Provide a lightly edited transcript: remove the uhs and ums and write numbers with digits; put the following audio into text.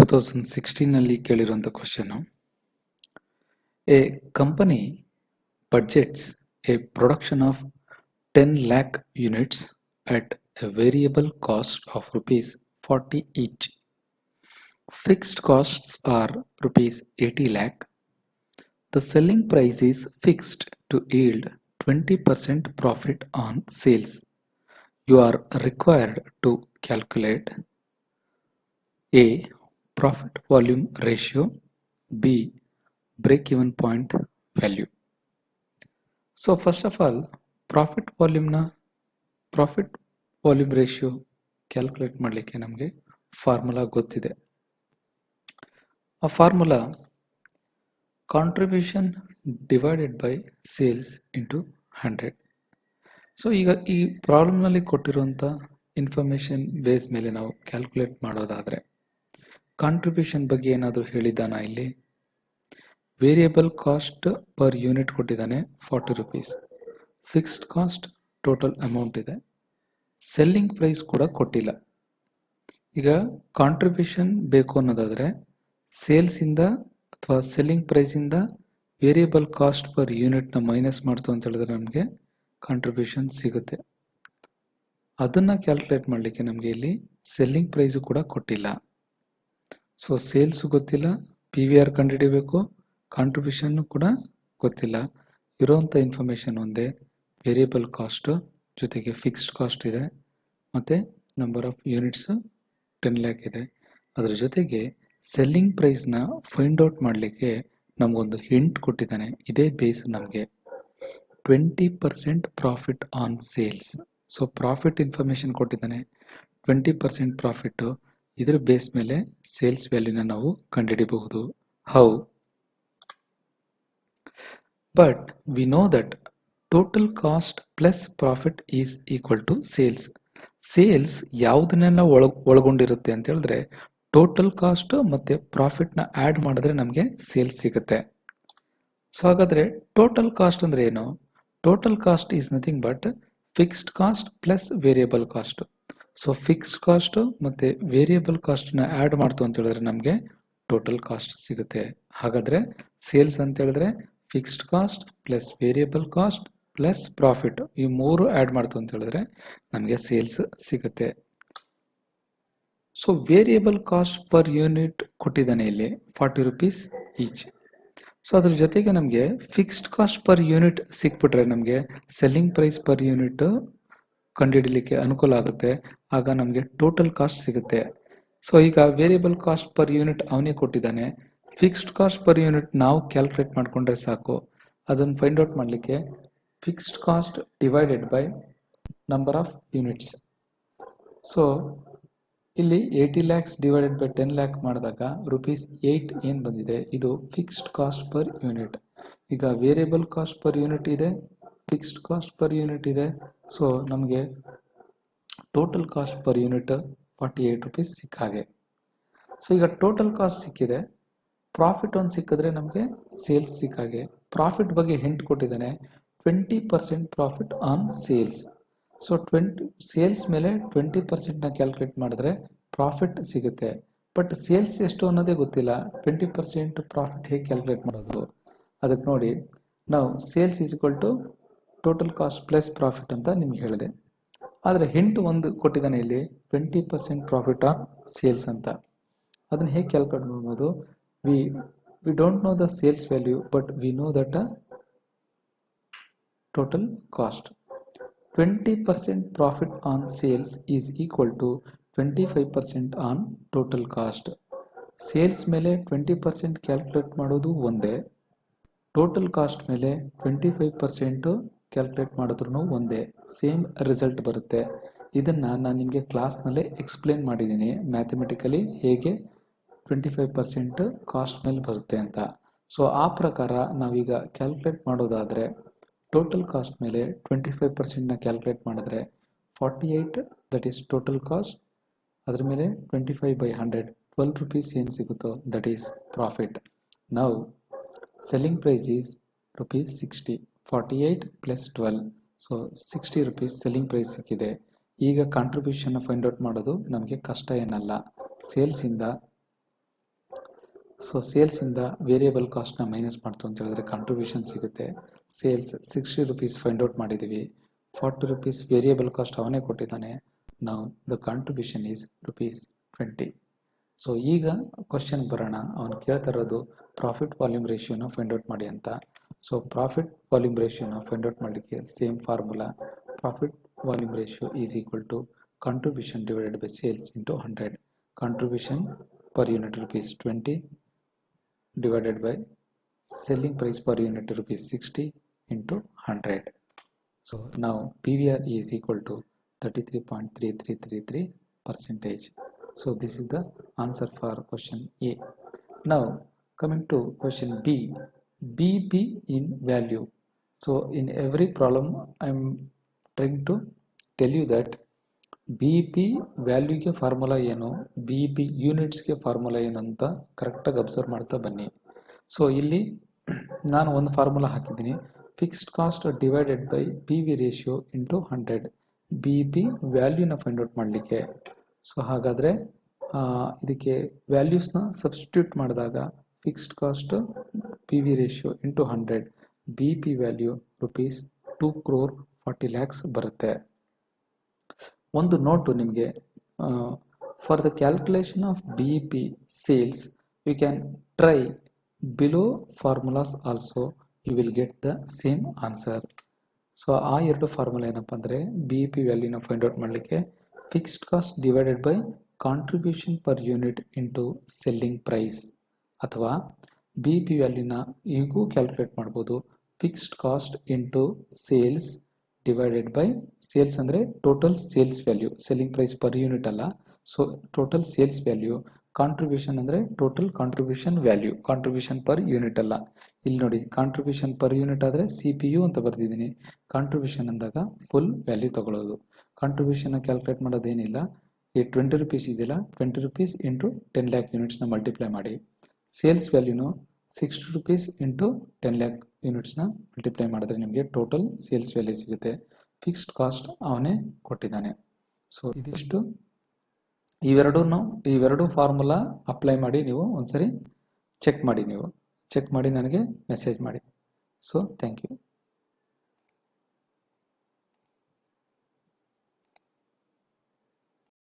2016 ಕೇಳಿರುವಂಥ question. A company budgets a production of 10 lakh units at a variable cost of rupees 40 each. Fixed costs are rupees 80 lakh. The selling price is fixed to yield 20% profit on sales. You are required to calculate A. Profit volume ratio, B. break-even point value. So first of all, profit volume ratio calculate ಮಾಡಲಿಕ್ಕೆ ನಮಗೆ formula ಗೊತ್ತಿದೆ. ಆ formula contribution divided by sales into 100. So ಈಗ ಈ ಪ್ರಾಬ್ಲಮ್ನಲ್ಲಿ ಕೊಟ್ಟಿರುವಂಥ information base ಮೇಲೆ ನಾವು calculate ಮಾಡೋದಾದರೆ ಕಾಂಟ್ರಿಬ್ಯೂಷನ್ ಬಗ್ಗೆ ಏನಾದರೂ ಹೇಳಿದ್ದಾನ ಇಲ್ಲಿ? ವೇರಿಯಬಲ್ ಕಾಸ್ಟ್ ಪರ್ ಯೂನಿಟ್ ಕೊಟ್ಟಿದ್ದಾನೆ 40 rupees. Fixed cost total amount ಇದೆ. ಸೆಲ್ಲಿಂಗ್ ಪ್ರೈಸ್ ಕೂಡ ಕೊಟ್ಟಿಲ್ಲ. ಈಗ ಕಾಂಟ್ರಿಬ್ಯೂಷನ್ ಬೇಕು ಅನ್ನೋದಾದರೆ ಸೇಲ್ಸಿಂದ ಅಥವಾ ಸೆಲ್ಲಿಂಗ್ ಪ್ರೈಸಿಂದ ವೇರಿಯಬಲ್ ಕಾಸ್ಟ್ ಪರ್ ಯೂನಿಟ್ನ ಮೈನಸ್ ಮಾಡ್ತು ಅಂತ ಹೇಳಿದ್ರೆ ನಮಗೆ ಕಾಂಟ್ರಿಬ್ಯೂಷನ್ ಸಿಗುತ್ತೆ. ಅದನ್ನು ಕ್ಯಾಲ್ಕುಲೇಟ್ ಮಾಡಲಿಕ್ಕೆ ನಮಗೆ ಇಲ್ಲಿ ಸೆಲ್ಲಿಂಗ್ ಪ್ರೈಸು ಕೂಡ ಕೊಟ್ಟಿಲ್ಲ. ಸೊ ಸೇಲ್ಸು ಗೊತ್ತಿಲ್ಲ, ಪಿ ವಿ ಆರ್ ಕಂಡುಹಿಡಿಯಬೇಕು, ಕಾಂಟ್ರಿಬ್ಯೂಷನ್ನು ಕೂಡ ಗೊತ್ತಿಲ್ಲ. ಇರೋವಂಥ ಇನ್ಫಾರ್ಮೇಷನ್ ಒಂದೇ, ವೇರಿಯಬಲ್ ಕಾಸ್ಟು ಜೊತೆಗೆ ಫಿಕ್ಸ್ಡ್ ಕಾಸ್ಟ್ ಇದೆ ಮತ್ತು ನಂಬರ್ ಆಫ್ ಯೂನಿಟ್ಸ್ 10 lakh ಇದೆ. ಅದರ ಜೊತೆಗೆ ಸೆಲ್ಲಿಂಗ್ ಪ್ರೈಸ್ನ ಫೈಂಡ್ ಔಟ್ ಮಾಡಲಿಕ್ಕೆ ನಮಗೊಂದು ಹಿಂಟ್ ಕೊಟ್ಟಿದ್ದಾನೆ. ಇದೇ ಬೇಸ್ ನಮಗೆ 20% profit on sales. So profit information ಕೊಟ್ಟಿದ್ದಾನೆ, 20% ಪ್ರಾಫಿಟ್ಟು. ಇದರ ಬೇಸ್ ಮೇಲೆ ಸೇಲ್ಸ್ ವ್ಯಾಲ್ಯೂನ ನಾವು ಕಂಡುಹಿಡಿಯಬಹುದು. How? But we know that total cost plus profit is equal to sales. Sales ಯಾವುದನ್ನೆಲ್ಲ ಒಳಗೊಂಡಿರುತ್ತೆ ಅಂತ ಹೇಳಿದ್ರೆ ಟೋಟಲ್ ಕಾಸ್ಟ್ ಮತ್ತು ಪ್ರಾಫಿಟ್ನ ಆ್ಯಡ್ ಮಾಡಿದ್ರೆ ನಮಗೆ ಸೇಲ್ಸ್ ಸಿಗುತ್ತೆ. ಸೊ ಹಾಗಾದರೆ ಟೋಟಲ್ ಕಾಸ್ಟ್ ಅಂದರೆ ಏನು? Total cost is nothing but fixed cost plus variable cost. So fixed cost ಮತ್ತು ವೇರಿಯಬಲ್ ಕಾಸ್ಟ್ನ ಆ್ಯಡ್ ಮಾಡ್ತು ಅಂತ ಹೇಳಿದ್ರೆ ನಮಗೆ ಟೋಟಲ್ ಕಾಸ್ಟ್ ಸಿಗುತ್ತೆ. ಹಾಗಾದರೆ ಸೇಲ್ಸ್ ಅಂತ ಹೇಳಿದ್ರೆ fixed cost plus variable cost plus profit, ಈ ಮೂರು ಆ್ಯಡ್ ಮಾಡ್ತು ಅಂತ ಹೇಳಿದ್ರೆ ನಮಗೆ ಸೇಲ್ಸ್ ಸಿಗುತ್ತೆ. So variable cost per unit ಕೊಟ್ಟಿದ್ದಾನೆ ಇಲ್ಲಿ 40 rupees ಈಚ್. ಸೊ ಅದ್ರ ಜೊತೆಗೆ ನಮಗೆ ಫಿಕ್ಸ್ಡ್ ಕಾಸ್ಟ್ ಪರ್ ಯೂನಿಟ್ ಸಿಕ್ಬಿಟ್ರೆ ನಮಗೆ ಸೆಲ್ಲಿಂಗ್ ಪ್ರೈಸ್ ಪರ್ ಯೂನಿಟ್ ಕಂಡುಹಿಡಲಿಕ್ಕೆ ಅನುಕೂಲ ಆಗುತ್ತೆ. ಆಗ ನಮಗೆ ಟೋಟಲ್ ಕಾಸ್ಟ್ ಸಿಗುತ್ತೆ. ಸೊ ಈಗ ವೇರಿಯಬಲ್ ಕಾಸ್ಟ್ ಪರ್ ಯೂನಿಟ್ ಅವನೇ ಕೊಟ್ಟಿದ್ದಾನೆ, ಫಿಕ್ಸ್ಡ್ ಕಾಸ್ಟ್ ಪರ್ ಯೂನಿಟ್ ನಾವು ಕ್ಯಾಲ್ಕುಲೇಟ್ ಮಾಡಿಕೊಂಡ್ರೆ ಸಾಕು. ಅದನ್ನು ಫೈಂಡ್ ಔಟ್ ಮಾಡಲಿಕ್ಕೆ fixed cost divided by number of units. So ಇಲ್ಲಿ 80 lakhs ಡಿವೈಡೆಡ್ ಬೈ 10 lakh ಮಾಡಿದಾಗ ₹8 ಏನು ಬಂದಿದೆ, ಇದು ಫಿಕ್ಸ್ಡ್ ಕಾಸ್ಟ್ ಪರ್ ಯೂನಿಟ್. ಈಗ ವೇರಿಯಬಲ್ ಕಾಸ್ಟ್ ಪರ್ ಯೂನಿಟ್ ಇದೆ, ಫಿಕ್ಸ್ಡ್ ಕಾಸ್ಟ್ ಪರ್ ಯೂನಿಟ್ ಇದೆ. ಸೊ ನಮಗೆ total cost per unit 48 rupees ಸಿಕ್ಕ ಹಾಗೆ. ಸೊ ಈಗ ಟೋಟಲ್ ಕಾಸ್ಟ್ ಸಿಕ್ಕಿದೆ, ಪ್ರಾಫಿಟ್ ಒಂದು ಸಿಕ್ಕಿದ್ರೆ ನಮಗೆ ಸೇಲ್ಸ್ ಸಿಕ್ಕ ಹಾಗೆ. ಪ್ರಾಫಿಟ್ ಬಗ್ಗೆ ಹಿಂಟ್ ಕೊಟ್ಟಿದ್ದಾನೆ, 20% profit on sales. So sales ಮೇಲೆ 20%ನ ಕ್ಯಾಲ್ಕುಲೇಟ್ ಮಾಡಿದ್ರೆ ಪ್ರಾಫಿಟ್ ಸಿಗುತ್ತೆ. ಬಟ್ ಸೇಲ್ಸ್ ಎಷ್ಟು ಅನ್ನೋದೇ ಗೊತ್ತಿಲ್ಲ. 20% ಪ್ರಾಫಿಟ್ ಹೇಗೆ ಕ್ಯಾಲ್ಕುಲೇಟ್ ಮಾಡೋದು? ಅದಕ್ಕೆ ನೋಡಿ, ನಾವು sales is equal to total cost plus profit ಅಂತ ನಿಮ್ಗೆ ಹೇಳಿದೆ. ಆದರೆ ಹಿಂಟ್ ಒಂದು ಕೊಟ್ಟಿದ್ದಾನೆ ಇಲ್ಲಿ, 20% ಪ್ರಾಫಿಟ್ ಆನ್ ಸೇಲ್ಸ್ ಅಂತ. ಅದನ್ನು ಹೇಗೆ ಕ್ಯಾಲ್ಕುಲೇಟ್ ಮಾಡ್ಬೋದು? We don't know the sales value, but we know that total cost. 20% profit on sales is equal to 25% on total cost. Sales ಮೇಲೆ 20% ಕ್ಯಾಲ್ಕುಲೇಟ್ ಮಾಡೋದು ಒಂದೇ, ಟೋಟಲ್ ಕಾಸ್ಟ್ ಮೇಲೆ 25% ಕ್ಯಾಲ್ಕುಲೇಟ್ ಮಾಡಿದ್ರೂ ಒಂದೇ, ಸೇಮ್ ರಿಸಲ್ಟ್ ಬರುತ್ತೆ. ಇದನ್ನು ನಾನು ನಿಮಗೆ ಕ್ಲಾಸ್ನಲ್ಲೇ ಎಕ್ಸ್ಪ್ಲೇನ್ ಮಾಡಿದ್ದೀನಿ ಮ್ಯಾಥಮೆಟಿಕಲಿ ಹೇಗೆ 25% ಕಾಸ್ಟ್ ಮೇಲೆ ಬರುತ್ತೆ ಅಂತ. ಸೊ ಆ ಪ್ರಕಾರ ನಾವೀಗ ಕ್ಯಾಲ್ಕುಲೇಟ್ ಮಾಡೋದಾದರೆ ಟೋಟಲ್ ಕಾಸ್ಟ್ ಮೇಲೆ 25%ನ ಕ್ಯಾಲ್ಕುಲೇಟ್ ಮಾಡಿದ್ರೆ 48, ದಟ್ ಈಸ್ ಟೋಟಲ್ ಕಾಸ್ಟ್. ಅದರ ಮೇಲೆ 25/100 12 rupees ಏನು ಸಿಗುತ್ತೋ ದಟ್ ಈಸ್ ಪ್ರಾಫಿಟ್. ನಾವು selling price is ₹60, 48 + 12, so 60 rupees selling price ಸಿಕ್ಕಿದೆ. ಈಗ ಕಾಂಟ್ರಿಬ್ಯೂಷನ್ ಫೈಂಡ್ ಔಟ್ ಮಾಡೋದು ನಮಗೆ ಕಷ್ಟ ಏನಲ್ಲ. ಸೇಲ್ಸಿಂದ ಸೊ ಸೇಲ್ಸಿಂದ ವೇರಿಯಬಲ್ ಕಾಸ್ಟ್ನ ಮೈನಸ್ ಮಾಡ್ತು ಅಂತ ಹೇಳಿದ್ರೆ ಕಾಂಟ್ರಿಬ್ಯೂಷನ್ ಸಿಗುತ್ತೆ. ಸೇಲ್ಸ್ 60 ರುಪೀಸ್ ಫೈಂಡ್ ಔಟ್ ಮಾಡಿದ್ದೀವಿ. 40 ರುಪೀಸ್ ವೇರಿಯಬಲ್ ಕಾಸ್ಟ್ ಅವನೇ ಕೊಟ್ಟಿದ್ದಾನೆ. ನಾವು ದ ಕಾಂಟ್ರಿಬ್ಯೂಷನ್ ಈಸ್ ₹20. ಸೊ ಈಗ ಕ್ವಶನ್ ಬರೋಣ. ಅವನು ಕೇಳ್ತಾ ಇರೋದು ಪ್ರಾಫಿಟ್ ವಾಲ್ಯೂಮ್ ರೇಷಿಯೋನ ಫೈಂಡ್ ಔಟ್ ಮಾಡಿ ಅಂತ. ಸೊ ಪ್ರಾಫಿಟ್ ವಾಲ್ಯೂಮ್ ರೇಷಿಯೋನ ಫೈಂಡ್ ಔಟ್ ಮಾಡಲಿಕ್ಕೆ same formula. Profit volume ratio is equal to contribution divided by sales into 100. Contribution per unit ₹20 divided by selling price per unit ₹60 into 100. So now PVR is equal to 33.3333%. So this is the answer for question A. Now coming to question B, BP in value. So in every problem I am trying to tell you that BEP ವ್ಯಾಲ್ಯೂಗೆ formula ಏನು, BEP ಯೂನಿಟ್ಸ್ಗೆ formula ಏನು ಅಂತ ಕರೆಕ್ಟಾಗಿ observe ಮಾಡ್ತಾ ಬನ್ನಿ. So ಇಲ್ಲಿ ನಾನು ಒಂದು ಫಾರ್ಮುಲಾ ಹಾಕಿದ್ದೀನಿ, fixed cost divided by PV ratio into 100. BEP ವ್ಯಾಲ್ಯೂನ ಫೈಂಡ್ ಔಟ್ ಮಾಡಲಿಕ್ಕೆ. ಸೊ ಹಾಗಾದರೆ ಇದಕ್ಕೆ ವ್ಯಾಲ್ಯೂಸ್ನ ಸಬ್ಸ್ಟಿಟ್ಯೂಟ್ ಮಾಡಿದಾಗ fixed cost PV ratio into 100, BEP value ₹2,40,00,000 ಬರುತ್ತೆ. ಒಂದು ನೋಟು ನಿಮಗೆ, for the calculation of BEP sales you can try below formulas also, you will get the same answer. So ಆ ಎರಡು ಫಾರ್ಮುಲಾ ಏನಪ್ಪ ಅಂದರೆ BEP ವ್ಯಾಲ್ಯೂನ ಫೈಂಡ್ ಔಟ್ ಮಾಡಲಿಕ್ಕೆ fixed cost divided by contribution per unit into selling price, ಅಥವಾ BEP ವ್ಯಾಲ್ಯೂನ ಈಗೂ calculate ಮಾಡ್ಬೋದು, fixed cost into sales divided by sales ಅಂದರೆ total sales value, selling price per unit ಅಲ್ಲ. So total sales value, contribution ಅಂದರೆ total contribution value, contribution per unit ಅಲ್ಲ. ಇಲ್ಲಿ ನೋಡಿ, ಕಾಂಟ್ರಿಬ್ಯೂಷನ್ ಪರ್ ಯೂನಿಟ್ ಆದರೆ CPU ಅಂತ ಬರ್ತಿದ್ದೀನಿ, ಕಾಂಟ್ರಿಬ್ಯೂಷನ್ ಅಂದಾಗ ಫುಲ್ ವ್ಯಾಲ್ಯೂ ತಗೊಳ್ಳೋದು. ಕಾಂಟ್ರಿಬ್ಯೂಷನ್ನ ಕ್ಯಾಲ್ಕುಲೇಟ್ ಮಾಡೋದೇನಿಲ್ಲ, ಈ 20 ರುಪೀಸ್ ಇದೆಯಲ್ಲ, 20 ರುಪೀಸ್ ಇಂಟು 10 ಲ್ಯಾಕ್ ಯೂನಿಟ್ಸ್ನ ಮಲ್ಟಿಪ್ಲೈ ಮಾಡಿ. ಸೇಲ್ಸ್ ವ್ಯಾಲ್ಯೂನು 60 ರುಪೀಸ್ ಇಂಟು 10 ಲ್ಯಾಕ್ ಯೂನಿಟ್ಸ್ನ ಮಲ್ಟಿಪ್ಲೈ ಮಾಡಿದ್ರೆ ನಿಮಗೆ ಟೋಟಲ್ ಸೇಲ್ಸ್ ವ್ಯಾಲ್ಯೂ ಸಿಗುತ್ತೆ. ಫಿಕ್ಸ್ಡ್ ಕಾಸ್ಟ್ ಅವನೇ ಕೊಟ್ಟಿದ್ದಾನೆ. ಸೊ ಇದಿಷ್ಟು, ಇವೆರಡು ಫಾರ್ಮುಲಾ ಅಪ್ಲೈ ಮಾಡಿ ನೀವು ಒಂದ್ಸರಿ ಚೆಕ್ ಮಾಡಿ ನನಗೆ ಮೆಸೇಜ್ ಮಾಡಿ. So thank you.